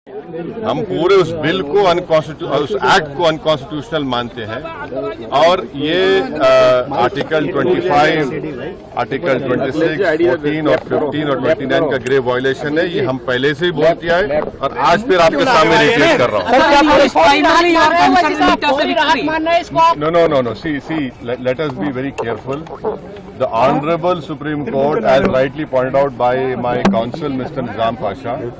हम पूरे उस बिल को उस एक्ट को अनकॉन्स्टिट्यूशनल मानते हैं और ये आर्टिकल 25, आर्टिकल 26, 14 और 15 और 29 का ग्रेव वायलेशन है। ये हम पहले से ही बोल किया है और आज फिर आपके सामने रिपीट कर रहा हूँ। No. See, let us be very careful. The Honorable Supreme Court, as rightly pointed out by my counsel, Mr. Nizam Pasha,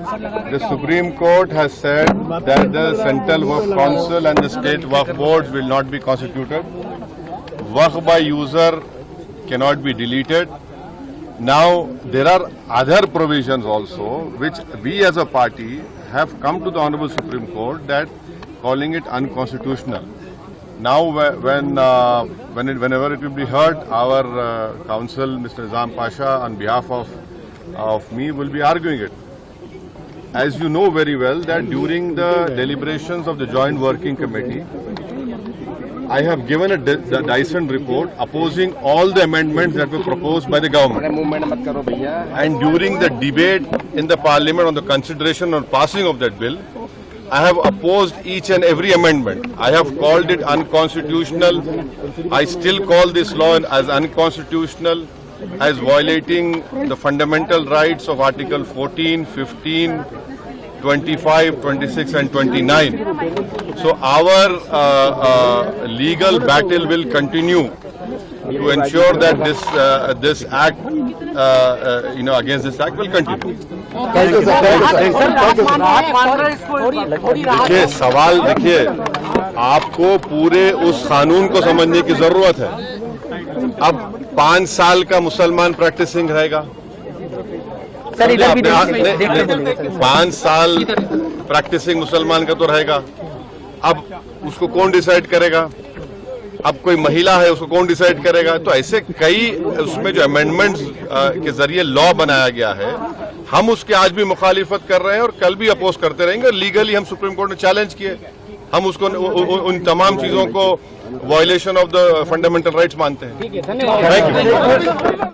the Supreme Court has said that the Central Waqf Council and the State Waqf Boards will not be constituted. Waqf by user cannot be deleted. Now, there are other provisions also which we as a party have come to the Honorable Supreme Court that calling it unconstitutional. Now, whenever it will be heard, our counsel, Mr. Nizam Pasha, on behalf of me, will be arguing it. As you know very well, that during the deliberations of the Joint Working Committee, I have given a Dyson report opposing all the amendments that were proposed by the government. And during the debate in the Parliament on the consideration or passing of that bill, I have opposed each and every amendment. I have called it unconstitutional. I still call this law as unconstitutional, as violating the fundamental rights of Article 14, 15, 25, 26 and 29. So our legal battle will continue to ensure that this act, against this act will continue. देखिए सवाल देखिए, आपको पूरे उस कानून को समझने की जरूरत है। अब 5 साल का मुसलमान प्रैक्टिसिंग रहेगा, 5 साल प्रैक्टिसिंग मुसलमान का तो रहेगा। अब उसको कौन डिसाइड करेगा? अब कोई महिला है, उसको कौन डिसाइड करेगा? तो ऐसे कई उसमें जो अमेंडमेंट्स के जरिए लॉ बनाया गया है, हम उसके आज भी मुखालिफत कर रहे हैं और कल भी अपोज करते रहेंगे। लीगली हम सुप्रीम कोर्ट में चैलेंज किए, हम उसको उन तमाम चीजों को violation of the fundamental rights मानते हैं। Thank you.